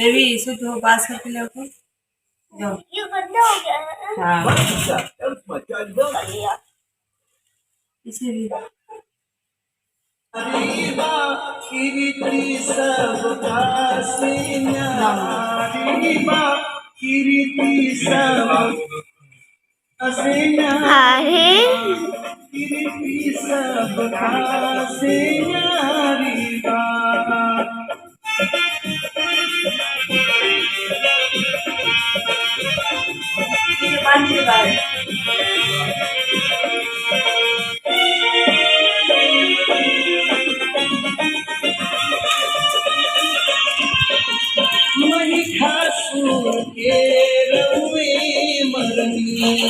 Baby इसे तो पास करके ले आओ। ये गंदा हो गया है। हाँ इसे भी कीर्ति सबका कीर्ति सब कीर्ति सबका से न्यारी बात। महिषासुर के रउए मरनी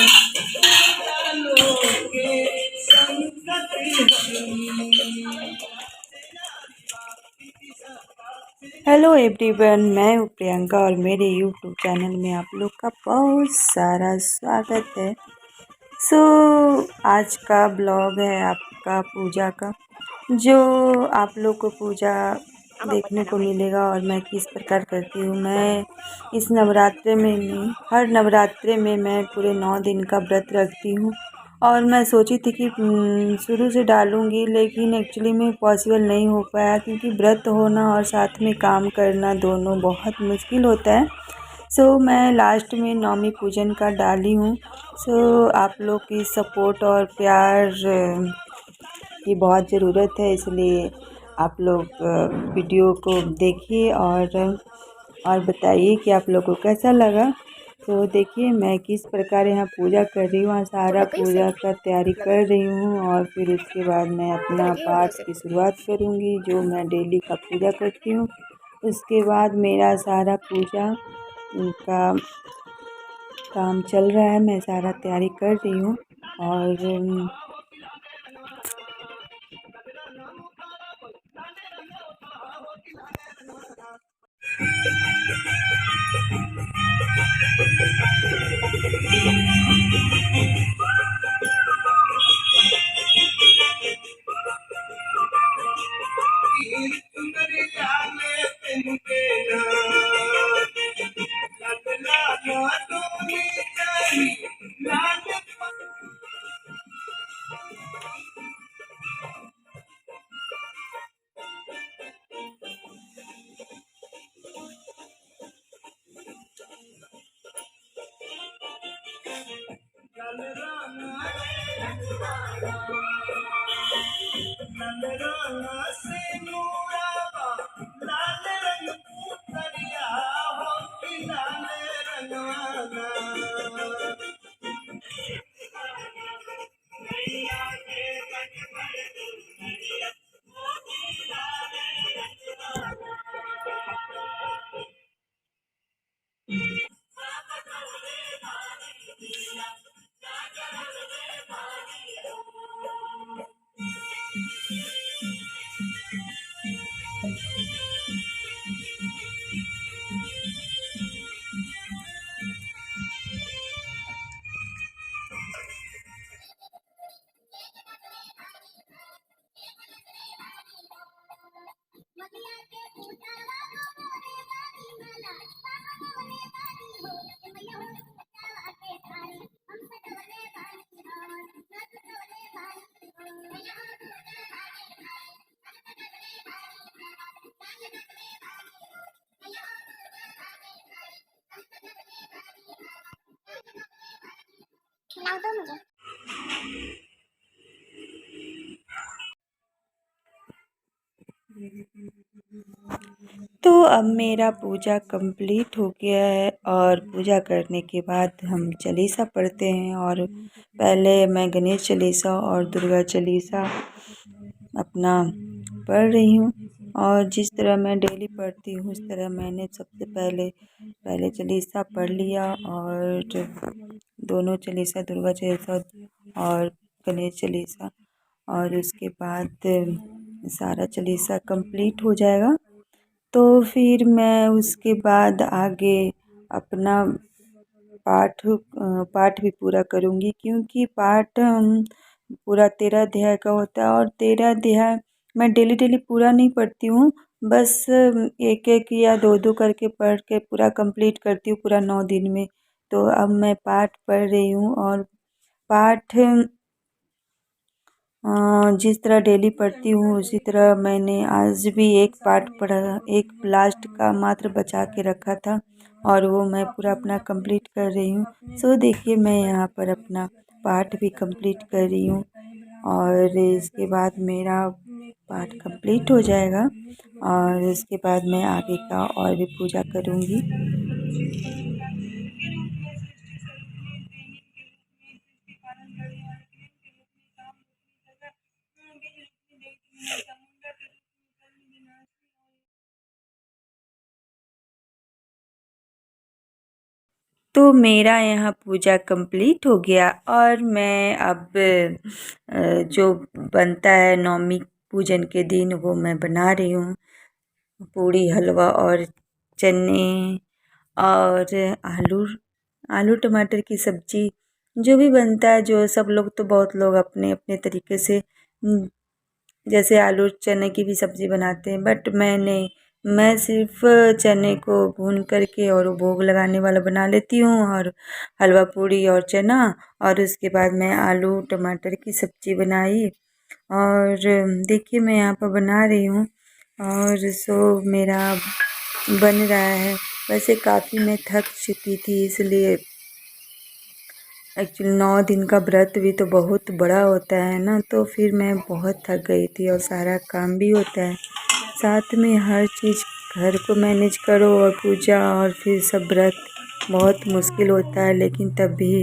के संकट हरनी। हेलो एवरीवन, मैं हूँ प्रियंका और मेरे यूट्यूब चैनल में आप लोग का बहुत सारा स्वागत है। आज का ब्लॉग है आपका पूजा का, जो आप लोग को पूजा देखने को मिलेगा और मैं किस प्रकार करती हूँ। मैं इस नवरात्रे में नहीं, हर नवरात्रे में मैं पूरे 9 दिन का व्रत रखती हूँ और मैं सोची थी कि शुरू से डालूँगी, लेकिन एक्चुअली में पॉसिबल नहीं हो पाया क्योंकि व्रत होना और साथ में काम करना दोनों बहुत मुश्किल होता है। मैं लास्ट में नवमी पूजन का डाली हूँ। आप लोग की सपोर्ट और प्यार की बहुत ज़रूरत है, इसलिए आप लोग वीडियो को देखिए और बताइए कि आप लोग को कैसा लगा। देखिए मैं किस प्रकार यहाँ पूजा कर रही हूँ, सारा पूजा का तैयारी कर रही हूँ और फिर उसके बाद मैं अपना पाठ की शुरुआत करूँगी, जो मैं डेली का पूजा करती हूँ। उसके बाद मेरा सारा पूजा का काम चल रहा है, मैं सारा तैयारी कर रही हूँ और खिलाओ तो मुझे। अब मेरा पूजा कंप्लीट हो गया है और पूजा करने के बाद हम चालीसा पढ़ते हैं। और पहले मैं गणेश चालीसा और दुर्गा चालीसा अपना पढ़ रही हूँ और जिस तरह मैं डेली पढ़ती हूँ उस तरह मैंने सबसे पहले चालीसा पढ़ लिया और दोनों चालीसा, दुर्गा चालीसा और गणेश चालीसा, और उसके बाद सारा चालीसा कंप्लीट हो जाएगा तो फिर मैं उसके बाद आगे अपना पाठ भी पूरा करूँगी, क्योंकि पाठ पूरा 13 अध्याय का होता है और 13 अध्याय मैं डेली पूरा नहीं पढ़ती हूँ, बस एक एक या दो दो करके पढ़ के पूरा कंप्लीट करती हूँ पूरा 9 दिन में। तो अब मैं पाठ पढ़ रही हूँ और पाठ जिस तरह डेली पढ़ती हूँ उसी तरह मैंने आज भी एक पाठ पढ़ा, एक लास्ट का मात्र बचा के रखा था और वो मैं पूरा अपना कंप्लीट कर रही हूँ। सो देखिए मैं यहाँ पर अपना पाठ भी कंप्लीट कर रही हूँ और इसके बाद मेरा पाठ कंप्लीट हो जाएगा और उसके बाद मैं आगे का और भी पूजा करूँगी। तो मेरा यहाँ पूजा कंप्लीट हो गया और मैं अब जो बनता है नवमी पूजन के दिन वो मैं बना रही हूँ। पूड़ी हलवा और चने और आलू आलू टमाटर की सब्ज़ी जो भी बनता है, जो सब लोग तो बहुत लोग अपने अपने तरीके से जैसे आलू चने की भी सब्ज़ी बनाते हैं, बट मैं सिर्फ चने को भून करके और वो भोग लगाने वाला बना लेती हूँ और हलवा पूड़ी और चना और उसके बाद मैं आलू टमाटर की सब्ज़ी बनाई और देखिए मैं यहाँ पर बना रही हूँ और सो मेरा बन रहा है। वैसे काफ़ी मैं थक चुकी थी, इसलिए एक्चुअली 9 दिन का व्रत भी तो बहुत बड़ा होता है ना, तो फिर मैं बहुत थक गई थी और सारा काम भी होता है साथ में, हर चीज़ घर को मैनेज करो और पूजा और फिर सब व्रत बहुत मुश्किल होता है, लेकिन तब भी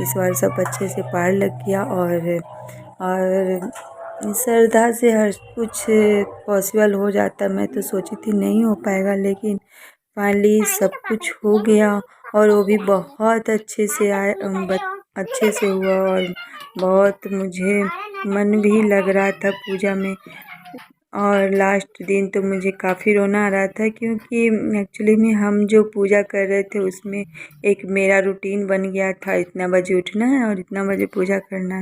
इस बार सब अच्छे से पार लग गया और श्रद्धा से हर कुछ पॉसिबल हो जाता। मैं तो सोची थी नहीं हो पाएगा, लेकिन फाइनली सब कुछ हो गया और वो भी बहुत अच्छे से अच्छे से हुआ और बहुत मुझे मन भी लग रहा था पूजा में। और लास्ट दिन तो मुझे काफ़ी रोना आ रहा था, क्योंकि एक्चुअली में हम जो पूजा कर रहे थे उसमें एक मेरा रूटीन बन गया था, इतना बजे उठना है और इतना बजे पूजा करना है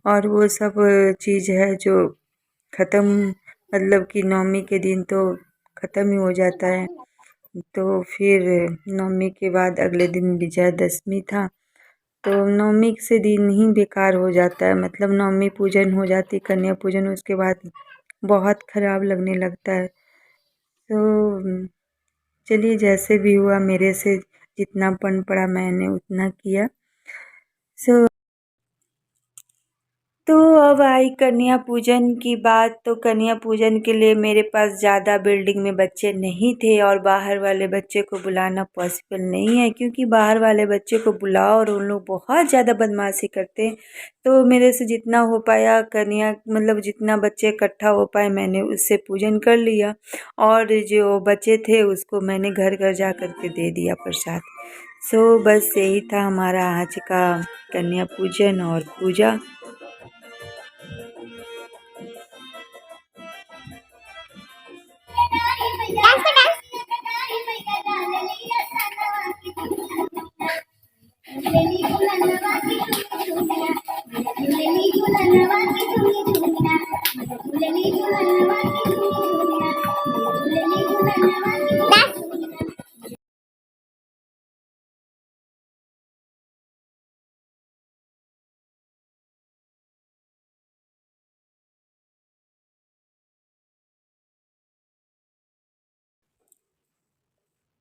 और वो सब चीज़ है जो ख़त्म, मतलब कि नवमी के दिन तो ख़त्म ही हो जाता है। तो फिर नवमी के बाद अगले दिन विजयादशमी था, तो नवमी से दिन ही बेकार हो जाता है, मतलब नवमी पूजन हो जाती, कन्या पूजन उसके बाद बहुत ख़राब लगने लगता है। तो चलिए जैसे भी हुआ मेरे से जितना बन पड़ा मैंने उतना किया। सो तो अब आई कन्या पूजन की बात। तो कन्या पूजन के लिए मेरे पास ज़्यादा बिल्डिंग में बच्चे नहीं थे और बाहर वाले बच्चे को बुलाना पॉसिबल नहीं है, क्योंकि बाहर वाले बच्चे को बुलाओ और उन लोग बहुत ज़्यादा बदमाशी करते हैं। तो मेरे से जितना हो पाया कन्या, मतलब जितना बच्चे इकट्ठा हो पाए मैंने उससे पूजन कर लिया और जो बच्चे थे उसको मैंने घर घर जा कर के दे दिया प्रसाद। सो बस यही था हमारा आज का कन्या पूजन और पूजा।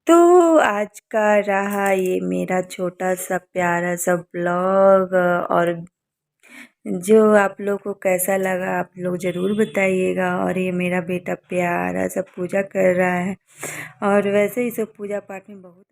तो आज का रहा ये मेरा छोटा सा प्यारा सा ब्लॉग, और जो आप लोग को कैसा लगा आप लोग ज़रूर बताइएगा। और ये मेरा बेटा प्यारा सा पूजा कर रहा है और वैसे ही सब पूजा पाठ में बहुत